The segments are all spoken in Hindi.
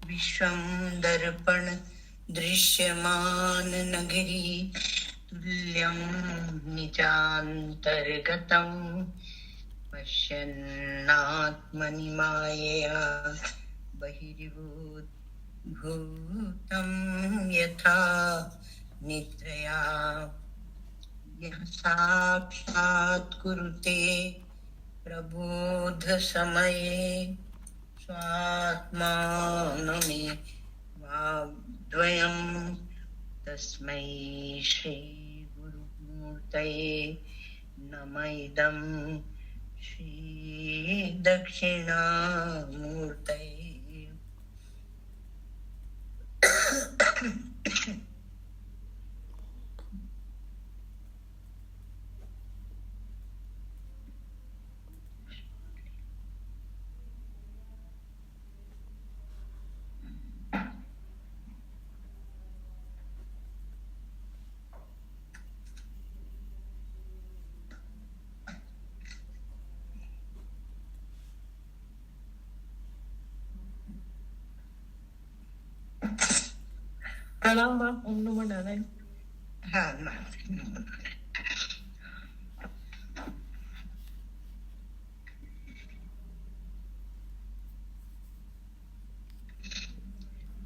विश्वं दर्पण दृश्यमान नगरी तुल्यं निजान्तर्गतं पश्यन्नात्मनि मायया बहिर्भूतं यथा निद्रया यः साक्षात् कुरुते प्रबोध समये स्वात्मानमेवाद्वयं तस्मै श्री गुरुमूर्तये नमः इदं श्री दक्षिणामूर्तये। प्रणाम माँ, ओम नमो नारायण। हाँ,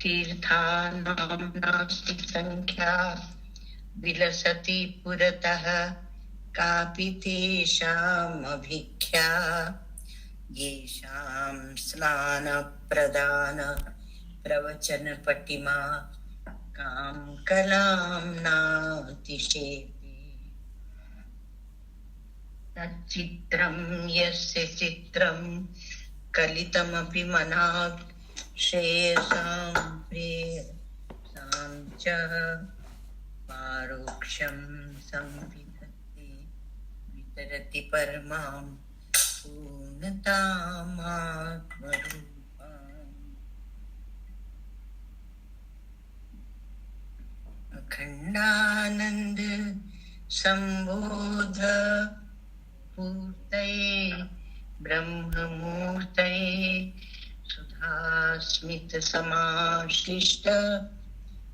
तीर्थानां नास्ति संख्या विलसति पुरतः कापि तेषाम् अभिख्या येषां स्नानप्रदान प्रवचन पटिमा काम कलां नातिशेति। तच्चित्रं यस्य चित्रं कलितमपि मनाक् श्रेयसां प्रेयसां च पारोक्षं संविधत्ते वितरति परमां पूर्णतामात्मरूपम्। अखंडानंद संबोध पूर्तये ब्रह्ममूर्तये सुधास्मित समाश्लिष्ट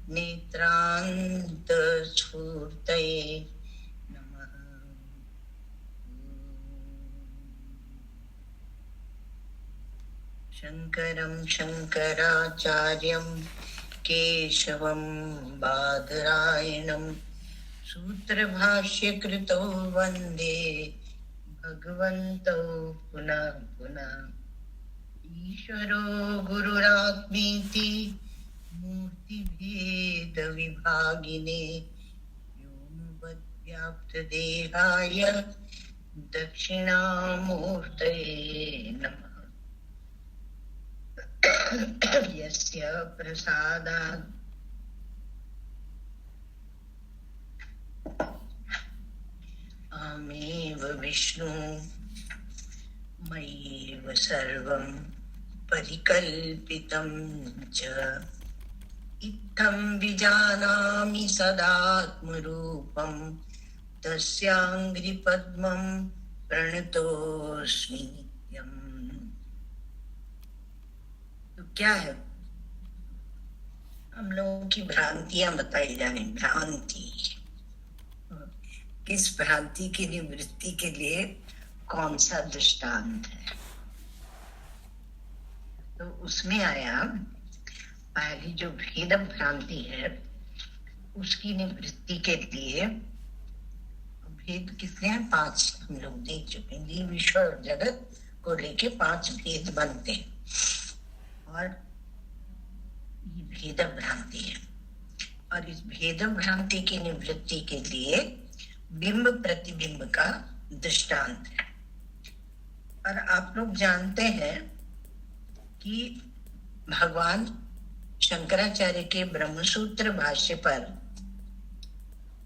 नेत्रांत स्फूर्तये नमः। शंकरं शंकराचार्यं केशवं बादरायणं सूत्रभाष्यकृतौ वन्दे भगवन्तौ पुनः पुनः। ईश्वरो गुरुरात्मेति मूर्तिभेदविभागिने व्योमवद्व्याप्तदेहाय दक्षिणामूर्तये नमः। यस्य प्रसादात् अहमेव विष्णु मय्येव सर्वं परिकल्पितं च इत्थं विजानामि सदात्मरूपं तस्याङ्घ्रिपद्मं प्रणतोऽस्मि नित्यम्। तो क्या है, हम लोगों की भ्रांतियां बताई जा रही। भ्रांति, किस भ्रांति की निवृत्ति के लिए कौन सा दृष्टांत है? तो उसमें आया पहली जो भेद भ्रांति है उसकी निवृत्ति के लिए भेद कितने हैं? 5 हम लोग देख चुके हैं। जीव ईश्वर और जगत को लेके 5 भेद बनते हैं और ये भेद भ्रांति है। और इस भेद भ्रांति की निवृत्ति के लिए बिंब प्रतिबिंब का दृष्टांत है। और आप लोग जानते हैं कि भगवान शंकराचार्य के ब्रह्मसूत्र भाष्य पर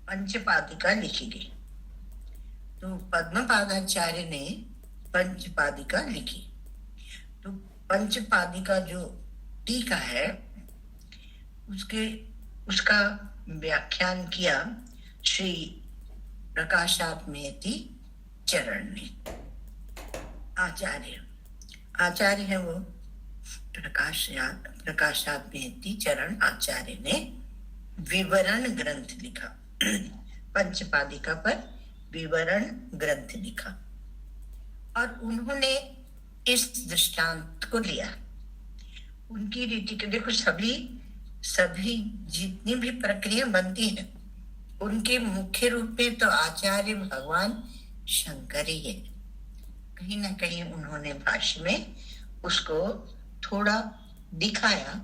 पंचपादिका लिखी गई। तो पद्मपादाचार्य ने पंचपादिका लिखी। तो पंचपादिका जो टीका है उसका व्याख्यान किया श्री प्रकाशात्मेति चरण ने। आचार्य है वो प्रकाशात्मेति चरण आचार्य ने विवरण ग्रंथ लिखा। पंचपादिका पर विवरण ग्रंथ लिखा और उन्होंने इस दृष्टांत को लिया। उनकी रीति के देखो, सभी जितनी भी प्रक्रिया बनती है उनके मुख्य रूप में तो आचार्य भगवान शंकर ही है। कहीं ना कहीं उन्होंने भाष्य में उसको थोड़ा दिखाया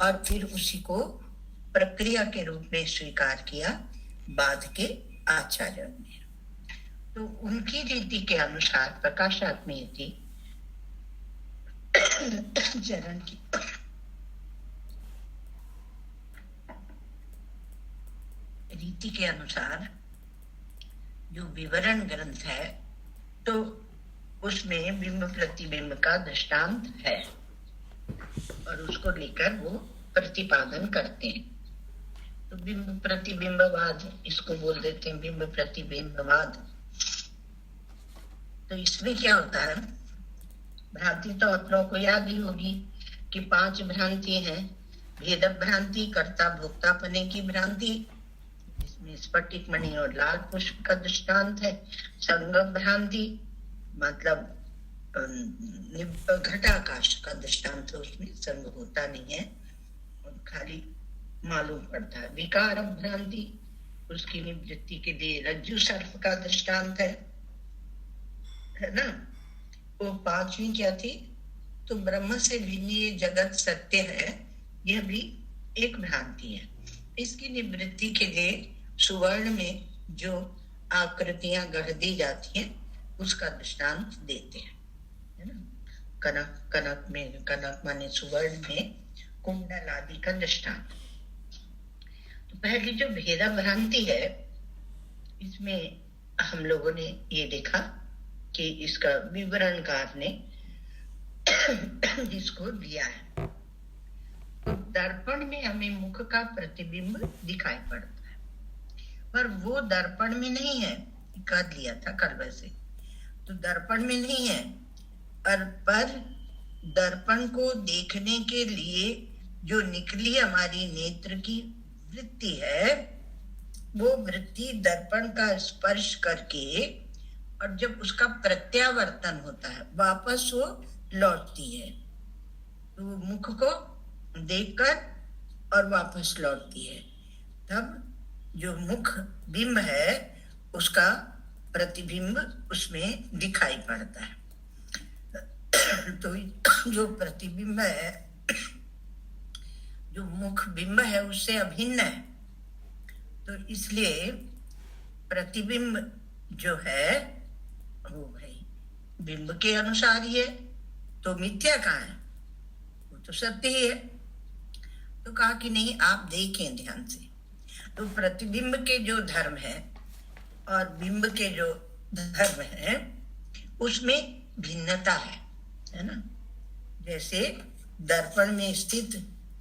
और फिर उसी को प्रक्रिया के रूप में स्वीकार किया बाद के आचार्यों ने। तो उनकी रीति के अनुसार प्रकाशात्मेति चरण की रीति के अनुसार जो विवरण ग्रंथ है तो उसमें बिंब प्रतिबिंब का दृष्टांत है और उसको लेकर वो प्रतिपादन करते हैं। तो बिंब प्रतिबिंबवाद इसको बोल देते हैं, बिंब प्रतिबिंबवाद। तो इसमें क्या होता है, भ्रांति तो आप लोगों को याद ही होगी कि 5 भ्रांति हैं। भेद भ्रांति, कर्ता भोक्तापने की भ्रांति, इसमें स्फटिक मणि और लाल पुष्प का दृष्टांत है। संगम भ्रांति मतलब घटाकाश का दृष्टांत है, उसमें संग होता नहीं है और खाली मालूम पड़ता है। विकार भ्रांति, उसकी निवृत्ति के लिए रज्जु सर्प का दृष्टांत है ना। वो 5वीं क्या थी, तो ब्रह्म से भिन्न ये जगत सत्य है, यह भी एक भ्रांति है। इसकी निवृत्ति के लिए सुवर्ण में जो आकृतियां गढ़ दी जाती हैं उसका दृष्टांत देते हैं, है ना। कनक माने सुवर्ण में कुंडल आदि का दृष्टांत। तो पहली जो भेद भ्रांति है, इसमें हम लोगों ने ये देखा कि इसका विवरणकार ने इसको दिया है। तो दर्पण में हमें मुख का प्रतिबिंब दिखाई पड़ता है, पर वो दर्पण में नहीं है। कह दिया था कल वैसे, तो दर्पण में नहीं है, पर दर्पण को देखने के लिए जो निकली हमारी नेत्र की वृत्ति है, वो वृत्ति दर्पण का स्पर्श करके और जब उसका प्रत्यावर्तन होता है वापस वो लौटती है। तो मुख को देखकर और वापस लौटती है, तब जो मुख बिंब है उसका प्रतिबिंब उसमें दिखाई पड़ता है। तो जो प्रतिबिंब है, जो मुख बिंब है उससे अभिन्न है, तो इसलिए प्रतिबिंब जो है वो भाई बिंब के अनुसार ही है, तो मिथ्या कहाँ है, वो तो सत्य ही है। तो कहा कि नहीं, आप देखें ध्यान से। तो प्रतिबिंब के जो धर्म है और बिंब के जो धर्म है उसमें भिन्नता है ना। जैसे दर्पण में स्थित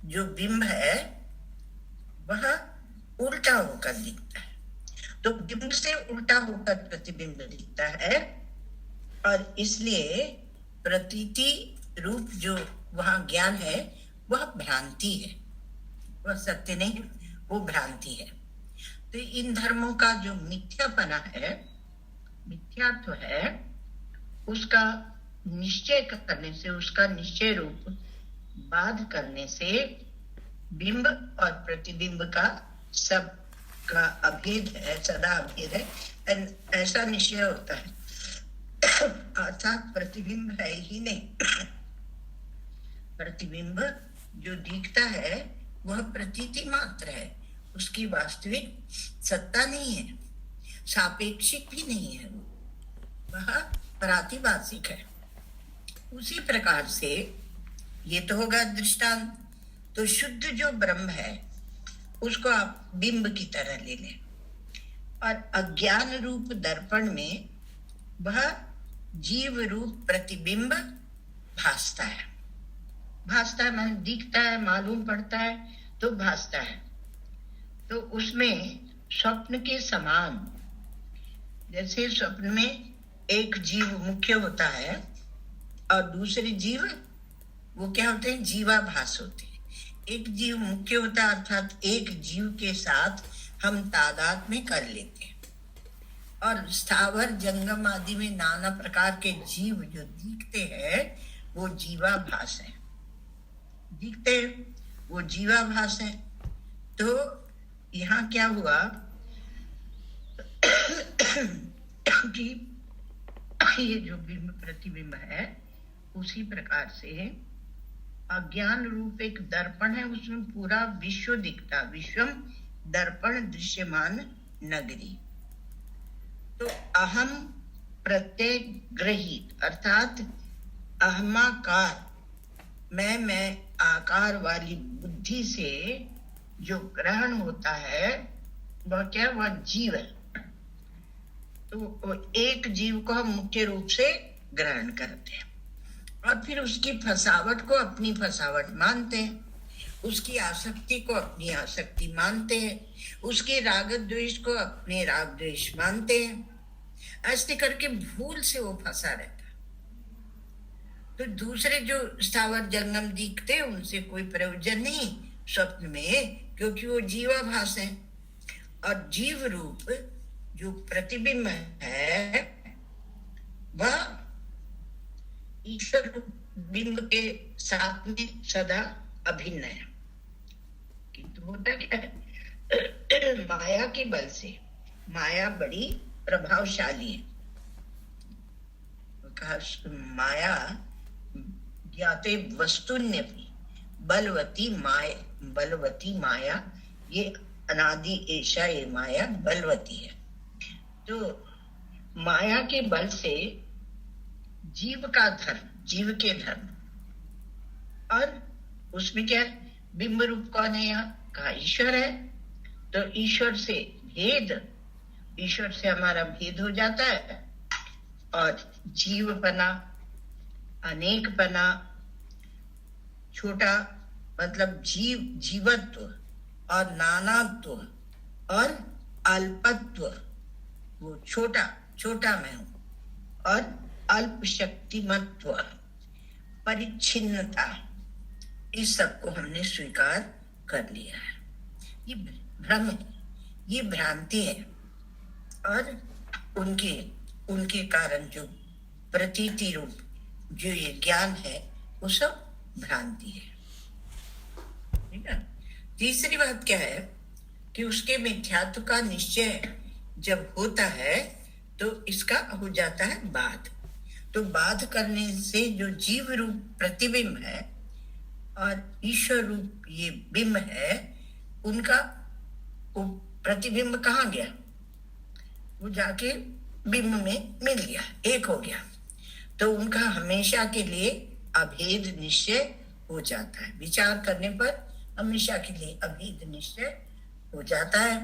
जो बिंब है वह उल्टा होकर दिखता है, तो बिंब से उल्टा होकर प्रतिबिंब दिखता है और इसलिए प्रतीति रूप जो वहां ज्ञान है वह भ्रांति है, वह सत्य नहीं, वो भ्रांति है। तो इन धर्मों का जो मिथ्यापना है, मिथ्यात्व है, उसका निश्चय करने से, उसका निश्चय रूप बाध करने से बिंब और प्रतिबिंब का सब का अभेद है, सदा अभेद है, ऐसा निश्चय होता है। अर्थात प्रतिबिंब है ही नहीं। प्रतिबिंब जो दिखता है वह प्रतीति मात्र है, उसकी वास्तविक सत्ता नहीं है, सापेक्षिक भी नहीं है, वह प्रातिभासिक है। उसी प्रकार से ये तो होगा दृष्टांत। तो शुद्ध जो ब्रह्म है उसको आप बिंब की तरह ले लें और अज्ञान रूप दर्पण में वह जीव रूप प्रतिबिंब भासता है। भासता है माने दिखता है, मालूम पड़ता है, तो भासता है। तो उसमें स्वप्न के समान, जैसे स्वप्न में एक जीव मुख्य होता है और दूसरे जीव वो क्या होते हैं, जीवाभास होते हैं। एक जीव मुख्य होता है, अर्थात एक जीव के साथ हम तादाद में कर लेते हैं। और स्थावर जंगम आदि में नाना प्रकार के जीव जो दिखते हैं वो जीवाभास है, दिखते हैं वो जीवाभास है। तो यहाँ क्या हुआ कि ये जो बिंब प्रतिबिंब है उसी प्रकार से अज्ञान रूप एक दर्पण है, उसमें पूरा विश्व दिखता, विश्वम दर्पण दृश्यमान नगरी। तो अहम प्रत्येक ग्रहित अर्थात अहमाकार, मैं आकार वाली बुद्धि से जो ग्रहण होता है वह क्या, वह जीव है। तो एक जीव को हम मुख्य रूप से ग्रहण करते हैं और फिर उसकी फसावट को अपनी फसावट मानते हैं, उसकी आसक्ति को अपनी आसक्ति मानते हैं, उसके राग द्वेष को अपने राग द्वेष मानते हैं। ऐसे करके भूल से वो फंसा रहता। तो दूसरे जो स्थावर जंगम दिखते हैं उनसे कोई प्रयोजन नहीं स्वप्न में, क्योंकि वो जीवाभास है। और जीव रूप जो प्रतिबिंब है वह ईश्वर बिंब के साथ में सदा अभिन्न है। किंतु होता क्या है, माया के बल से, माया बड़ी प्रभावशाली है। माया ज्ञाते वस्तुन्य बलवती माया, ये अनादि ऐशा ये माया बलवती है। तो माया के बल से जीव का धर्म, जीव के धर्म, और उसमें क्या है, बिंब रूप कौन है, यहाँ कहा ईश्वर है। तो ईश्वर से भेद, ईश्वर से हमारा भेद हो जाता है और जीवपना, अनेकपना, छोटा मतलब जीवत्व और नानात्व और अल्पत्व, वो छोटा मैं हूं, और अल्प शक्तिमत्व, परिच्छिन्नता, इस सब को हमने स्वीकार कर लिया है। ये भ्रम है, ये भ्रांति है। और उनके कारण जो प्रतीति रूप जो ये ज्ञान है वो सब भ्रांति है। ठीक है। तीसरी बात क्या है कि उसके मिथ्यात्व का निश्चय जब होता है तो इसका हो जाता है बाध। तो बाध करने से जो जीव रूप प्रतिबिंब है और ईश्वर रूप ये बिंब है, उनका वो प्रतिबिंब कहाँ गया, वो जाके बिंब में मिल गया, एक हो गया। तो उनका हमेशा के लिए अभेद निश्चय हो जाता है, विचार करने पर हमेशा के लिए अभेद निश्चय हो जाता है।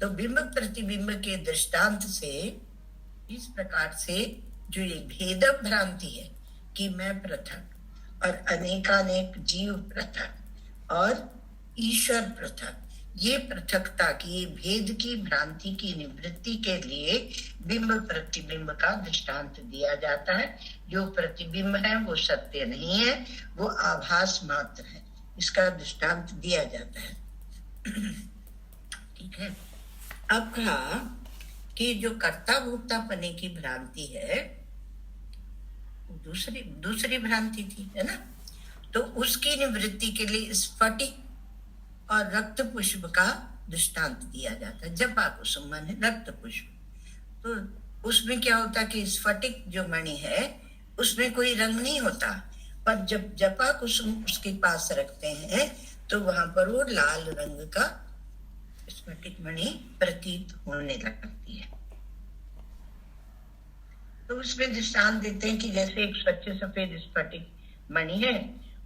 तो बिंब प्रतिबिंब के दृष्टांत से इस प्रकार से जो ये भेद भ्रांति है कि मैं पृथक और अनेकानेक जीव पृथक और ईश्वर पृथक, ये पृथकता की, ये भेद की भ्रांति की निवृत्ति के लिए बिंब प्रतिबिंब का दृष्टांत दिया जाता है। जो प्रतिबिंब है वो सत्य नहीं है, वो आभास मात्र है, इसका दृष्टांत दिया जाता है। ठीक है। अब कहा कि जो कर्ता भोक्ता पने की भ्रांति है दूसरी भ्रांति थी, है ना। तो उसकी निवृत्ति के लिए स्फटिक और रक्त पुष्प का दृष्टांत दिया जाता है। जपा कुसुम माने रक्त पुष्प। तो उसमें क्या होता कि स्फटिक जो मणि है उसमें कोई रंग नहीं होता, पर जब जपा कुसुम उसके पास रखते हैं तो वहां पर वो लाल रंग का स्फटिक मणि प्रतीत होने लगती है। तो उसमें दृष्टांत देते हैं कि जैसे एक स्वच्छ सफेद स्फटिक मणि है,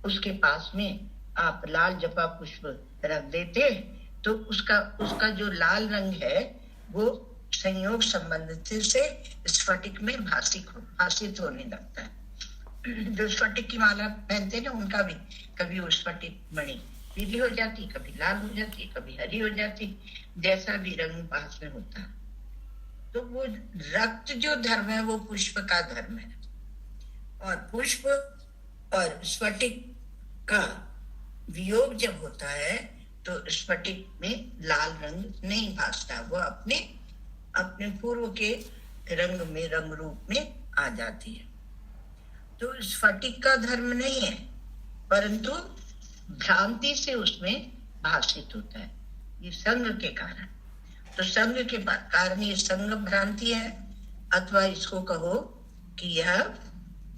उसके पास में आप लाल जपा पुष्प रख देते तो उसका जो लाल रंग है वो संयोग संबंध से स्फटिक में भाषित होने लगता है। जो स्फटिक की माला पहनते ना, उनका भी कभी वो स्फटिक मणि पीली हो जाती, कभी लाल हो जाती, कभी हरी हो जाती, जैसा भी रंग पास में होता है। तो वो रक्त जो धर्म है वो पुष्प का धर्म है, और पुष्प और स्फटिक का वियोग जब होता है तो स्फटिक में लाल रंग नहीं भासता, वो अपने अपने पूर्व के रंग में, रंग रूप में आ जाती है। तो स्फटिक का धर्म नहीं है, परंतु भ्रांति से उसमें भाषित होता है, ये संग के कारण। तो संग के कारण ये संग भ्रांति है, अथवा इसको कहो कि यह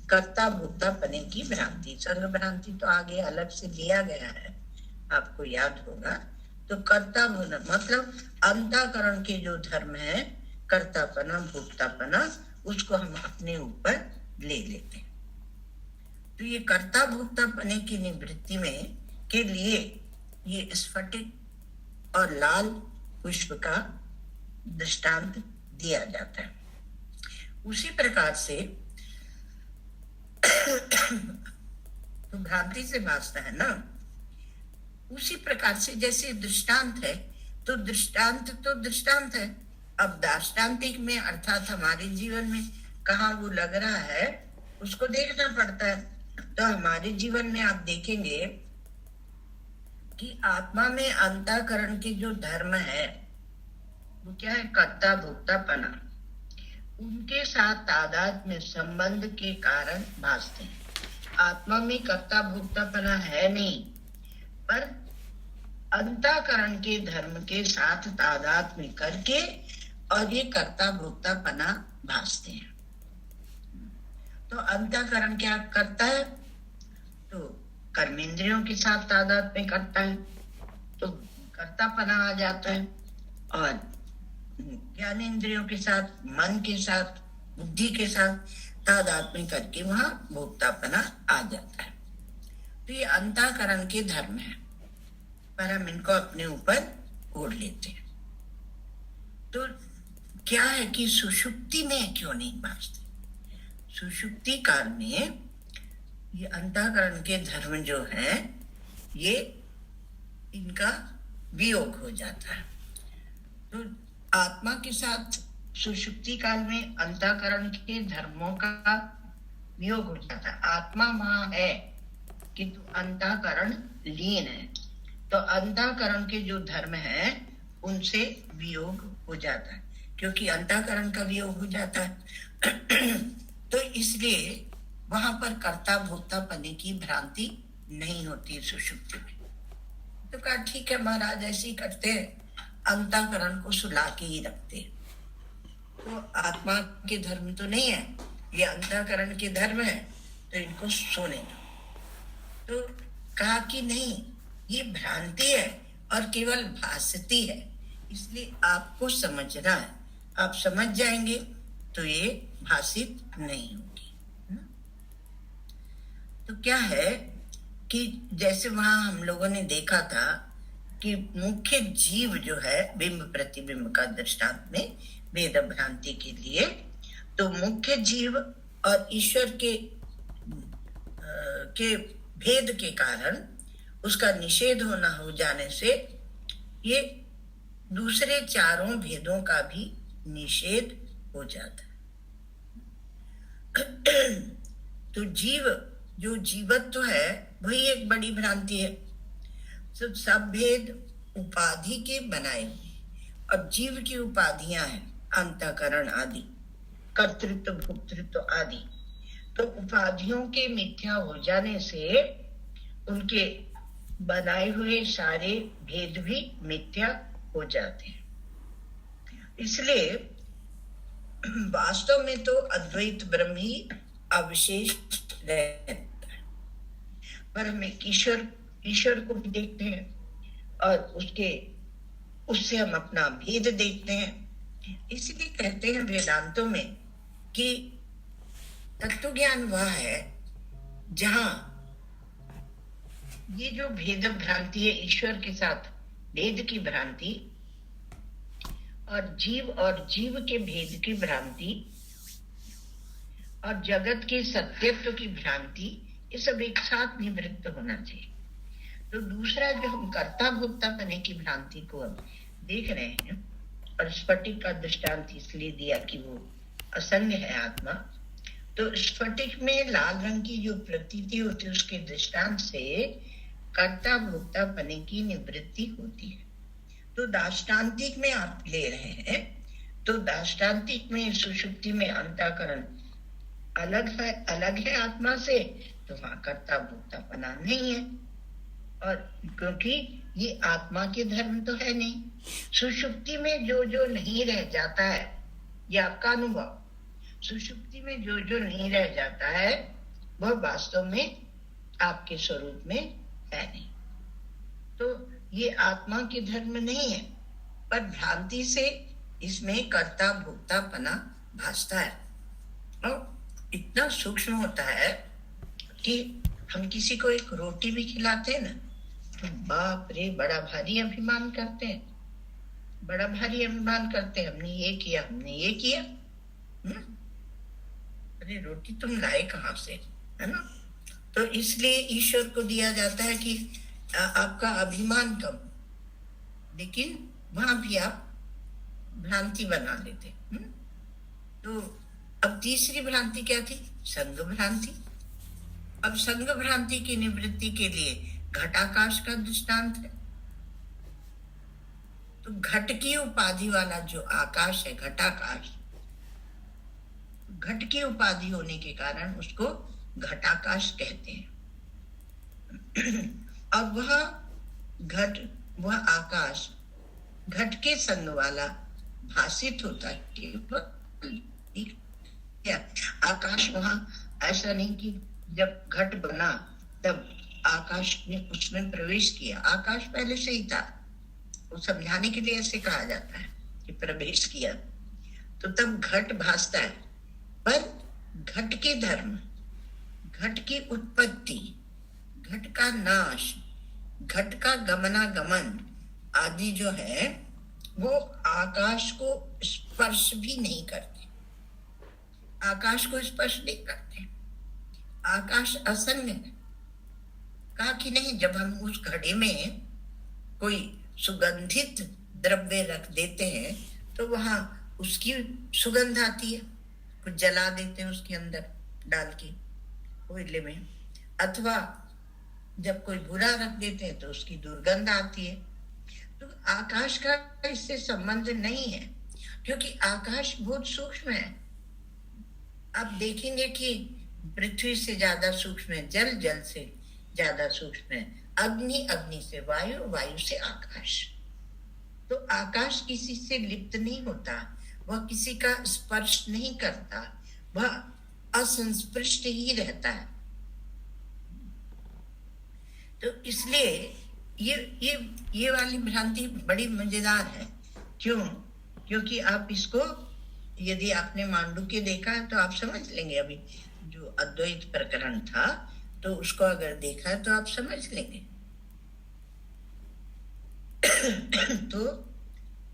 कर्ता भोक्ता पने की भ्रांति। संग भ्रांति तो आगे अलग से दिया गया है, आपको याद होगा। तो कर्ता मतलब अंतःकरण के जो धर्म है, कर्तापना भोक्तापना, उसको हम अपने ऊपर ले लेते हैं। तो ये कर्ता भोक्तापने की निवृत्ति में के लिए ये स्फटिक और लाल पुष्प का दृष्टांत दिया जाता है। उसी प्रकार से तो भ्रांति से भासता है ना, उसी प्रकार से जैसे दृष्टांत है, तो दृष्टांत है। अब दार्ष्टान्तिक में अर्थात हमारे जीवन में कहाँ वो लग रहा है उसको देखना पड़ता है। तो हमारे जीवन में आप देखेंगे कि आत्मा में अंतःकरण के जो धर्म है वो क्या है, कर्ता भोक्तापना, उनके साथ तादात्म्य संबंध के कारण भासते हैं। आत्मा में कर्ता भोक्तापना है नहीं, पर अंतःकरण के धर्म के साथ तादात्म्य करके और ये कर्ता भोक्तापना भासते हैं। तो अंतःकरण क्या करता है, तो कर्मेंद्रियों के साथ तादात्म्य करता है, तो कर्तापना आ जाता है, और ज्ञानेंद्रियों के साथ, मन के साथ, बुद्धि के साथ तादात्म्य करके वहां भोक्तापना आ जाता है। तो ये अंतःकरण के धर्म है, पर हम इनको अपने ऊपर ओढ़ लेते हैं। तो क्या है कि सुषुप्ति में क्यों नहीं भासते? सुषुप्ति काल में ये अंतःकरण के धर्म जो है, ये इनका वियोग हो जाता है। तो आत्मा के साथ सुषुप्ति काल में अंतःकरण के धर्मों का वियोग हो जाता है। आत्मा वहां है किंतु अंतःकरण लीन है, तो अंतःकरण के जो धर्म है उनसे वियोग हो जाता है, क्योंकि अंतःकरण का वियोग हो जाता है। तो इसलिए वहां पर कर्ता भोक्ता पने की भ्रांति नहीं होती सुषुप्ति में। तो कहा ठीक है महाराज, ऐसे ही करते हैं, अंतःकरण को सुला के ही रखते हैं। तो आत्मा के धर्म तो नहीं है, ये अंतःकरण के धर्म है, तो इनको सोने दो। तो कहा कि नहीं, ये भ्रांति है और केवल भासती है, इसलिए आपको समझना है। आप समझ जाएंगे तो ये भाषित नहीं होगी। तो क्या है कि जैसे वहां हम लोगों ने देखा था कि मुख्य जीव जो है, बिंब प्रतिबिंब का दृष्टांत में भेद भ्रांति के लिए, तो मुख्य जीव और ईश्वर के भेद के कारण उसका निषेध होना हो जाने से ये दूसरे चारों भेदों का भी निषेध हो जाता है। तो जीव जो जीवत्व है वही एक बड़ी भ्रांति है। सब भेद उपाधि के बनाए हुए, अब जीव की उपाधियां हैं अंतःकरण आदि, कर्तृत्व भोक्तृत्व आदि। तो उपाधियों के मिथ्या हो जाने से उनके बनाए हुए सारे भेद भी मिथ्या हो जाते हैं। इसलिए वास्तव में तो अद्वैत ब्रह्म ही अविशेष रहता है, पर हमें ईश्वर को भी देखते हैं और उससे हम अपना भेद देखते हैं। इसलिए कहते हैं वेदांतों में कि तत्व ज्ञान वह है जहां ये जो भेद भ्रांति है, ईश्वर के साथ भेद की भ्रांति और जीव के भेद की भ्रांति और जगत के सत्यत्व की भ्रांति, ये सब एक साथ निवृत्त होना चाहिए। तो दूसरा जो हम कर्ता भोक्ता बने की भ्रांति को अब देख रहे हैं, और स्फटिक का दृष्टांत इसलिए दिया कि वो असंग है आत्मा। तो स्फटिक में लाल रंग की जो प्रतीति होती है उसके दृष्टांत से कर्ता भोक्ता बने की निवृत्ति होती है। तो दाष्टान्तिक में आप ले रहे हैं, तो दाष्टान्तिक में सुषुप्ति में अंतःकरण अलग है आत्मा से, तो वहां कर्ता भोक्ता बना नहीं है। और क्योंकि ये आत्मा के धर्म तो है नहीं। सुषुप्ति में जो जो नहीं रह जाता है, ये आपका अनुभव, सुषुप्ति में जो जो नहीं रह जाता है वह वास्तव में आपके स्वरूप में है नहीं। तो ये आत्मा के धर्म नहीं है, पर भ्रांति से इसमें कर्ता भोक्ता पना भासता है। और इतना सूक्ष्म होता है कि हम किसी को एक रोटी भी खिलाते हैं ना, तो बाप रे बड़ा भारी अभिमान करते हैं, बड़ा भारी अभिमान करते हैं, हमने ये किया, हमने ये किया। अरे रोटी तुम लाए कहाँ से, है ना। तो इसलिए ईश्वर को दिया जाता है कि आपका अभिमान कम, लेकिन वहां भी आप भ्रांति बना लेते। तो अब तीसरी भ्रांति क्या थी? संग भ्रांति। अब संग भ्रांति की निवृत्ति के लिए घटाकाश का दृष्टांत है। तो घट की उपाधि वाला जो आकाश है, घटाकाश, घट की उपाधि होने के कारण उसको घटाकाश कहते हैं। और वह आकाश घट के संग वाला भासित होता है। आकाश वहां ऐसा नहीं कि जब घट बना तब आकाश ने उसमें प्रवेश किया, आकाश पहले से ही था। वो समझाने के लिए ऐसे कहा जाता है कि प्रवेश किया, तो तब घट भासता है। पर घट के धर्म, घट की उत्पत्ति, घट का नाश, घट का गमनागमन आदि जो है वो आकाश को स्पर्श भी नहीं करते, आकाश को स्पर्श नहीं करते। आकाश असंग है। कहा कि नहीं, जब हम उस घड़े में कोई सुगंधित द्रव्य रख देते हैं तो वहां उसकी सुगंध आती है, कुछ जला देते हैं उसके अंदर डाल के कोयले में, अथवा जब कोई बुरा रख देते हैं तो उसकी दुर्गंध आती है। तो आकाश का इससे संबंध नहीं है, क्योंकि आकाश बहुत सूक्ष्म है। आप देखेंगे कि पृथ्वी से ज्यादा सूक्ष्म है, जल जल से ज्यादा सूक्ष्म है, अग्नि अग्नि से वायु, वायु से आकाश। तो आकाश किसी से लिप्त नहीं होता, वह किसी का स्पर्श नहीं करता, वह असंस्पृष्ट ही रहता है। तो इसलिए ये वाली भ्रांति बड़ी मजेदार है। क्यों? क्योंकि आप इसको, यदि आपने मांडुक्य देखा है तो आप समझ लेंगे। अभी जो अद्वैत प्रकरण था तो उसको अगर देखा है तो आप समझ लेंगे। तो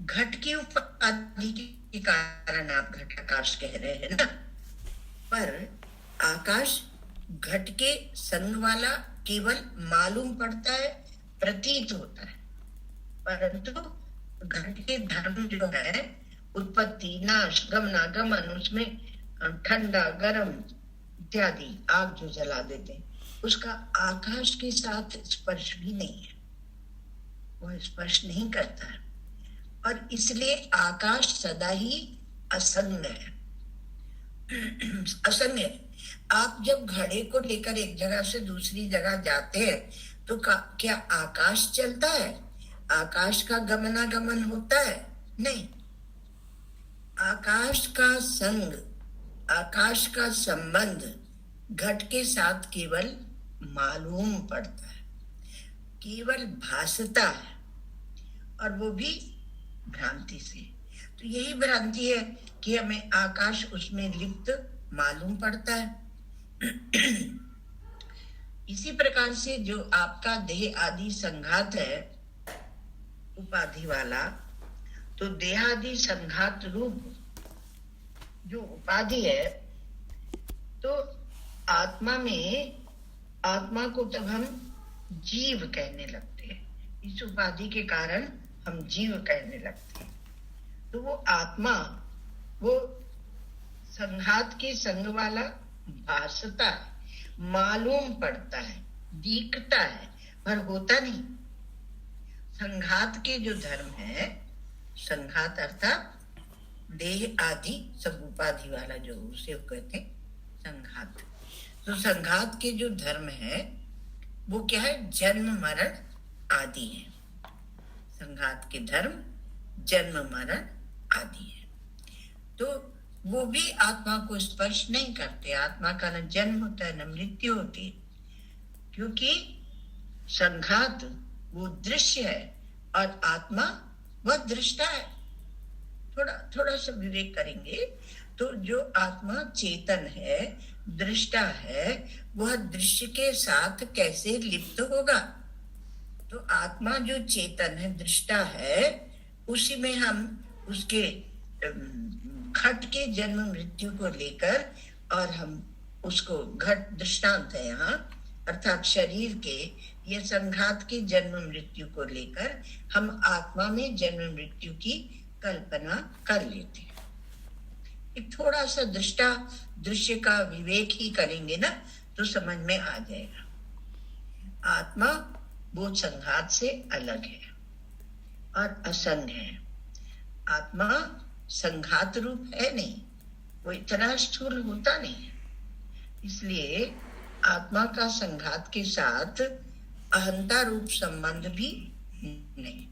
घट की उपाधि के कारण आप घटाकाश कह रहे हैं ना, पर आकाश घट के संग वाला केवल मालूम पड़ता है, प्रतीत होता है, परंतु घट के धर्म जो है, उत्पत्ति, नाश, गमनागमन, उसमें ठंडा गरम इत्यादि आग जो जला देते, उसका आकाश के साथ स्पर्श भी नहीं है, वह स्पर्श नहीं करता है। और इसलिए आकाश सदा ही असंग है। असंग है। आप जब घड़े को लेकर एक जगह से दूसरी जगह जाते हैं तो क्या आकाश चलता है? आकाश का गमनागमन होता है? नहीं। आकाश का संग, आकाश का संबंध घट के साथ केवल मालूम पड़ता है, केवल भासता है, और वो भी भ्रांति से। तो यही भ्रांति है कि हमें आकाश उसमें लिप्त मालूम पड़ता है। इसी प्रकार से जो आपका देह आदि संघात है उपाधि वाला, तो देहादि संघात रूप जो उपाधि है, तो आत्मा में, आत्मा को तब हम जीव कहने लगते हैं। इस उपाधि के कारण हम जीव कहने लगते हैं। तो वो आत्मा, वो संघात के संग वाला भासता है, मालूम पड़ता है, दिखता है, पर होता नहीं। संघात के जो धर्म है, संघात अर्थात देह आदि सब उपाधि वाला, जो उसे कहते हैं संघात। तो संघात के जो धर्म है वो क्या है? जन्म मरण आदि है। संघात के धर्म जन्म मरण आदि है। तो वो भी आत्मा को स्पर्श नहीं करते। आत्मा का न जन्म होता है न मृत्यु होती है, क्योंकि संघात वो दृश्य है और आत्मा वह दृष्टा है। थोड़ा सा विवेक करेंगे तो जो आत्मा चेतन है, दृष्टा है, वह दृश्य के साथ कैसे लिप्त होगा? तो आत्मा जो चेतन है, दृष्टा है, उसी में हम उसके घट के जन्म मृत्यु को लेकर, और हम उसको घट दृष्टांत है यहाँ, अर्थात शरीर के ये संघात के जन्म मृत्यु को लेकर हम आत्मा में जन्म मृत्यु की कल्पना कर लेते हैं। एक थोड़ा सा दृश्य का विवेक ही करेंगे ना तो समझ में आ जाएगा। आत्मा वो संघात से अलग है और असंग है। आत्मा संघात रूप है नहीं, वो इतना स्थूल होता नहीं है। इसलिए आत्मा का संघात के साथ अहंता रूप संबंध भी नहीं।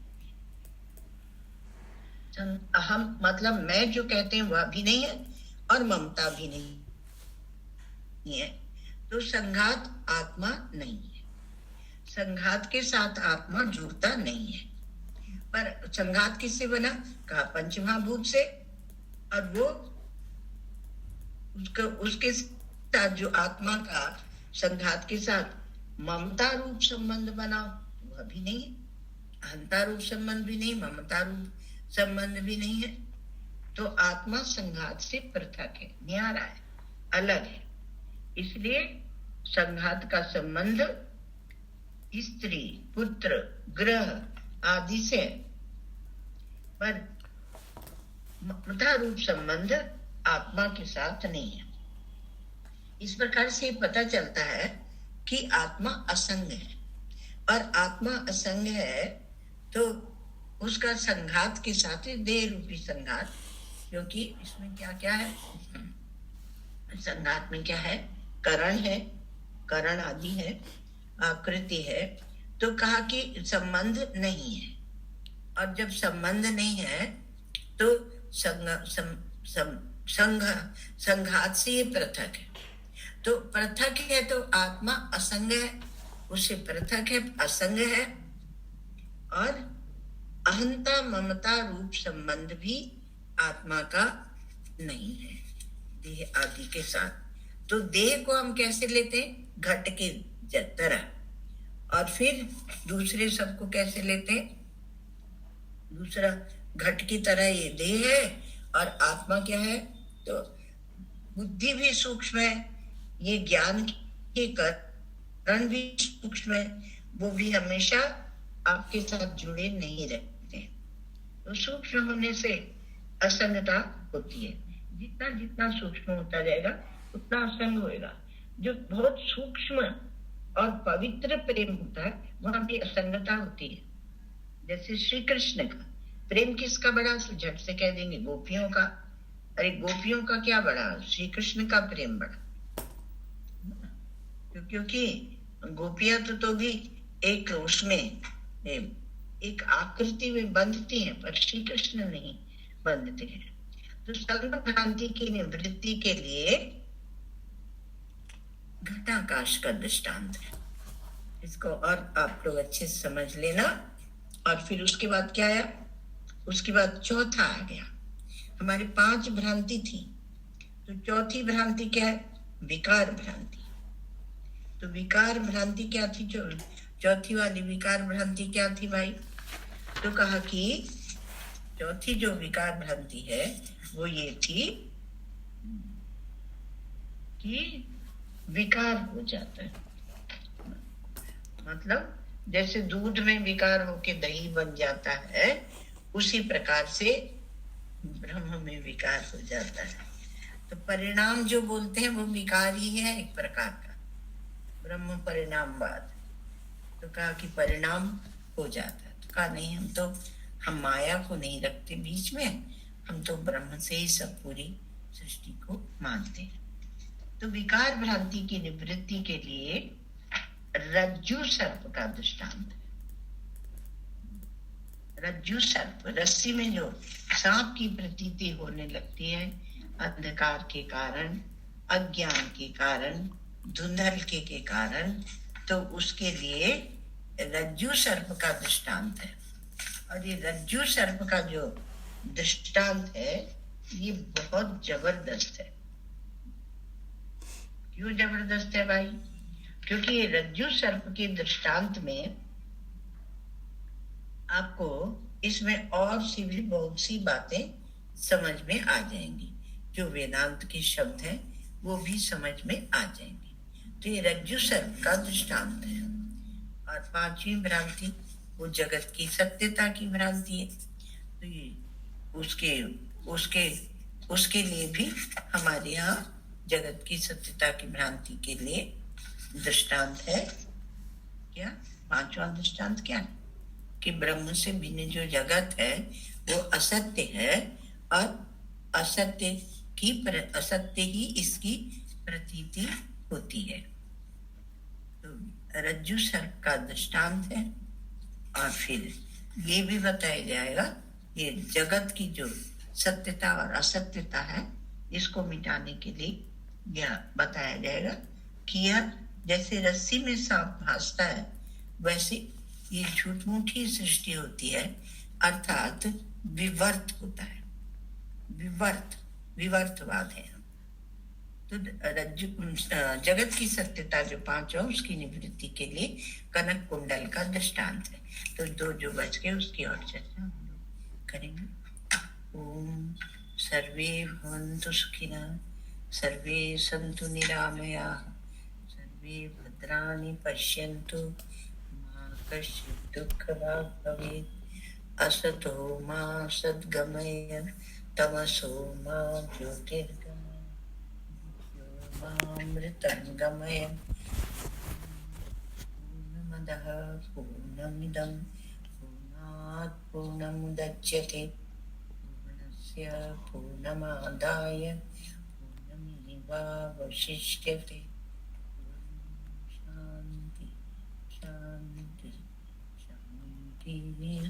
अहम मतलब मैं जो कहते हैं वह भी नहीं है और ममता भी नहीं है। तो संघात आत्मा नहीं है। संघात के साथ आत्मा जुड़ता नहीं है। पर संघात किससे बना? कहा पंचमहाभूत से। और वो उसके साथ जो आत्मा का संघात के साथ ममता रूप संबंध बना, वह भी नहीं है। अहंता रूप संबंध भी नहीं, ममता रूप संबंध भी नहीं है। तो आत्मा संघात से पृथक है, न्यारा है, अलग है। इसलिए संघात का संबंध स्त्री, पुत्र, ग्रह आदि से, पर ममता रूप संबंध आत्मा के साथ नहीं है। इस प्रकार से पता चलता है कि आत्मा असंग है। और आत्मा असंग है तो उसका संघात के साथ देह रूपी संघात, क्योंकि इसमें क्या क्या है? संघात में क्या है? करण है, करण आदि है, आकृति है। तो कहा कि संबंध नहीं है। और जब संबंध नहीं है तो संघात से ये पृथक है। तो पृथक है तो आत्मा असंग है, उससे पृथक है, असंग है। और अहंता ममता रूप संबंध भी आत्मा का नहीं है देह आदि के साथ। तो देह को हम कैसे लेते हैं? घट के तरह। और फिर दूसरे सबको कैसे लेते हैं? दूसरा घट की तरह ये देह है और आत्मा क्या है? तो बुद्धि भी सूक्ष्म है, ये ज्ञान के करण भी सूक्ष्म है, वो भी हमेशा आपके साथ जुड़े नहीं रहते। तो सूक्ष्म होने से असंगता होती है। जितना जितना सूक्ष्म होता जाएगा उतना असंग होएगा। जो बहुत सूक्ष्म और पवित्र प्रेम होता है वहां भी असंगता होती है। जैसे श्री कृष्ण का प्रेम किसका बड़ा? झट से कह देंगे गोपियों का। अरे गोपियों का क्या बड़ा? श्री कृष्ण का प्रेम बड़ा। क्योंकि गोपियां तो भी एक उसमें एक आकृति में बंधती हैं, पर श्री कृष्ण नहीं बंधते हैं। तो संग भ्रांति की निवृत्ति के लिए घटाकाश का दृष्टांत है। इसको और आप लोग अच्छे से समझ लेना। और फिर उसके बाद क्या आया? उसके बाद चौथा आ गया। हमारी 5 भ्रांति थी, तो चौथी भ्रांति क्या है? विकार भ्रांति। तो विकार भ्रांति क्या थी? चौथी वाली विकार भ्रांति क्या थी भाई? तो कहा कि चौथी जो विकार भ्रांति है वो ये थी कि विकार हो जाता है, मतलब जैसे दूध में विकार होके दही बन जाता है, उसी प्रकार से ब्रह्म में विकार हो जाता है। तो परिणाम जो बोलते हैं वो विकार ही है एक प्रकार का, ब्रह्म परिणामवाद। तो कहा कि परिणाम हो जाता है, तो कहा नहीं, हम माया को नहीं रखते बीच में, हम तो ब्रह्म से ही सब पूरी सृष्टि को मानते हैं। तो विकार भ्रांति की निवृत्ति के लिए रज्जु सर्प का दृष्टांत है। रज्जु सर्प, रस्सी में जो सांप की प्रतीति होने लगती है अंधकार के कारण, अज्ञान के कारण, धुंधलके के कारण, तो उसके लिए रज्जु सर्प का दृष्टांत है। और ये रज्जु सर्प का जो दृष्टांत है ये बहुत जबरदस्त है। क्यों जबरदस्त है भाई? क्योंकि रज्जु सर्प के दृष्टांत में आपको इसमें और सी भी बहुत सी बातें समझ में आ जाएंगी, जो वेदांत के शब्द हैं वो भी समझ में आ जाएंगे। तो ये रज्जु सर्प का दृष्टांत है। और पांचवी भ्रांति वो जगत की सत्यता की भ्रांति है। तो ये उसके उसके उसके लिए भी हमारे यहाँ जगत की सत्यता की भ्रांति के लिए दृष्टांत है। क्या पांचवा दृष्टांत क्या है? कि ब्रह्म से भिन्न जो जगत है वो असत्य है, और असत्य ही इसकी प्रतीति होती है। तो रज्जु सर्प का दृष्टांत है। और फिर ये भी बताया जाएगा ये जगत की जो सत्यता और असत्यता है इसको मिटाने के लिए यह बताया जाएगा कि यह जैसे रस्सी में सांप भासता है वैसे ये झूठ मूठी सृष्टि होती है, अर्थात विवर्त होता है। विवर्तवाद है। तो रज्जु जगत की सत्यता जो पांच है उसकी निवृत्ति के लिए कनक कुंडल का दृष्टांत है। तो दो जो बच गए उसकी और चर्चा हम लोग करेंगे। ओम सर्वे भवन्तु सुखिनः, सर्वे सन्तु निरामयाः, सर्वे भद्राणि पश्यन्तु, मा कश्चित् दुःखभाग् भवेत्। असतो मा सद्गमय, तमसो मा ज्योतिर्गमय, मामृतं गमय। पूर्णमदः पूर्णमिदं पूर्णात् पूर्णमुदच्यते, पूर्णस्य पूर्णमादाय पूर्णमेवावशिष्यते। शान्ति शान्ति शान्तिः।